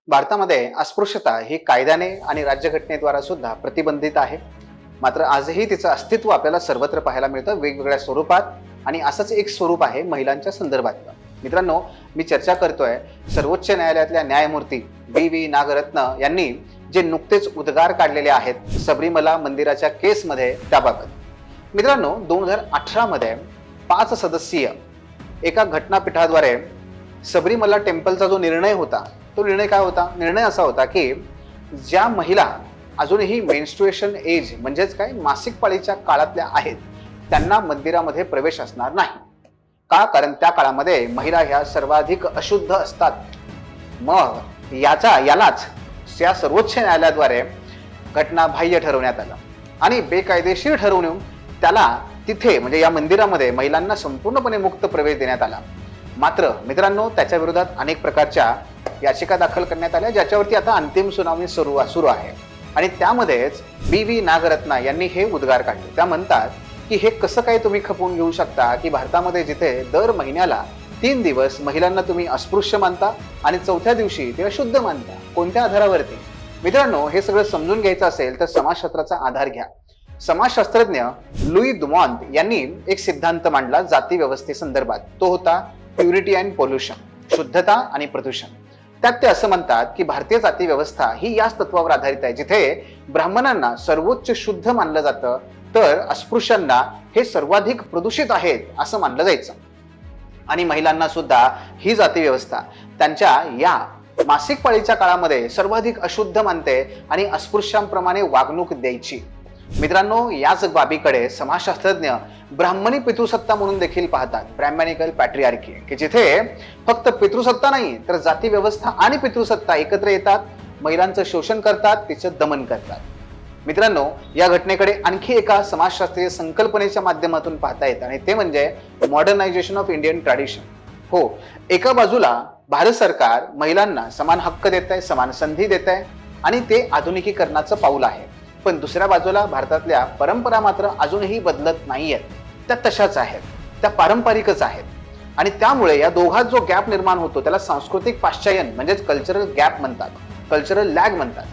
भारतामध्ये अस्पृश्यता ही कायद्याने आणि राज्यघटनेद्वारा सुद्धा प्रतिबंधित आहे. मात्र आजही तिचं अस्तित्व आपल्याला सर्वत्र पाहायला मिळतं, वेगवेगळ्या स्वरूपात. आणि असंच एक स्वरूप आहे महिलांच्या संदर्भातलं. मित्रांनो, मी चर्चा करतोय सर्वोच्च न्यायालयातल्या न्यायमूर्ती बी नागरत्न यांनी जे नुकतेच उद्गार काढलेले आहेत सबरीमला मंदिराच्या केसमध्ये त्याबाबत. मित्रांनो, 2018 मध्ये 5 सदस्यीय एका घटनापीठाद्वारे सबरीमला टेम्पलचा जो निर्णय होता, तो निर्णय काय होता? निर्णय असा होता की ज्या महिला अजूनही मेन्स्ट्रुएशन एज म्हणजेच काय मासिक पाळीच्या काळातल्या आहेत त्यांना मंदिरामध्ये प्रवेश असणार नाही. का? कारण त्या काळामध्ये महिला ह्या सर्वाधिक अशुद्ध असतात. मग यालाच या सर्वोच्च न्यायालयाद्वारे घटनाबाह्य ठरवण्यात आलं आणि बेकायदेशीर ठरवून त्याला तिथे म्हणजे या मंदिरामध्ये महिलांना संपूर्णपणे मुक्त प्रवेश देण्यात आला. मात्र मित्रांनो, त्याच्या विरोधात अनेक प्रकारच्या याचिका दाखल करण्यात आल्या, ज्याच्यावरती आता अंतिम सुनावणी सुरू आहे. आणि त्यामध्येच बी नागरत्ना यांनी हे उद्गार काढले. त्या म्हणतात की हे कसं काय तुम्ही खपवून घेऊ शकता की भारतामध्ये जिथे दर महिन्याला 3 दिवस महिलांना तुम्ही अस्पृश्य मानता आणि 4थ्या दिवशी ते अशुद्ध मानता, कोणत्या आधारावरती? मित्रांनो, हे सगळं समजून घ्यायचं असेल तर समाजशास्त्राचा आधार घ्या. समाजशास्त्रज्ञ लुई दुमॉन्ट यांनी एक सिद्धांत मांडला जाती व्यवस्थेसंदर्भात. तो होता प्युरिटी अँड पोल्युशन, शुद्धता आणि प्रदूषण. त्यात ते असं म्हणतात की भारतीय जाती व्यवस्था ही याच तत्वावर आधारित आहे, जिथे ब्राह्मणांना सर्वोच्च शुद्ध मानलं जातं तर अस्पृश्यांना हे सर्वाधिक प्रदूषित आहेत असं मानलं जायचं. आणि महिलांना सुद्धा ही जाती व्यवस्था त्यांच्या या मासिक पाळीच्या काळामध्ये सर्वाधिक अशुद्ध मानते आणि अस्पृश्यांप्रमाणे वागणूक द्यायची. मित्रांनो, याच बाबीकडे समाजशास्त्रज्ञ ब्राह्मणी पितृसत्ता म्हणून देखील पाहतात, ब्रॅह्मॅनिकल पॅट्रिआर्की, की जिथे फक्त पितृसत्ता नाही तर जाती व्यवस्था आणि पितृसत्ता एकत्र येतात, महिलांचं शोषण करतात, तिचं दमन करतात. मित्रांनो, या घटनेकडे आणखी एका समाजशास्त्रीय संकल्पनेच्या माध्यमातून पाहता येतं आणि ते म्हणजे मॉडर्नायझेशन ऑफ इंडियन ट्रॅडिशन. हो, एका बाजूला भारत सरकार महिलांना समान हक्क देत आहे, समान संधी देत आहे आणि ते आधुनिकीकरणाचं पाऊल आहे. पण दुसऱ्या बाजूला भारतातल्या परंपरा मात्र अजूनही बदलत नाहीयेत. त्या तशाच आहेत, त्या पारंपरिकच आहेत. आणि त्यामुळे या दोघात जो गॅप निर्माण होतो त्याला सांस्कृतिक पाश्चायन म्हणजेच कल्चरल गॅप म्हणतात, कल्चरल लॅग म्हणतात.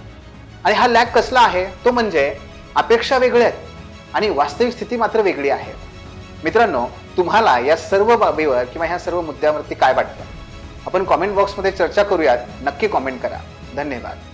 आणि हा लॅग कसला आहे? तो म्हणजे अपेक्षा वेगळ्या आहेत आणि वास्तविक स्थिती मात्र वेगळी आहे. मित्रांनो, तुम्हाला या सर्व बाबीवर किंवा ह्या सर्व मुद्द्यावरती काय वाटतं? आपण कॉमेंट बॉक्समध्ये चर्चा करूयात. नक्की कॉमेंट करा. धन्यवाद.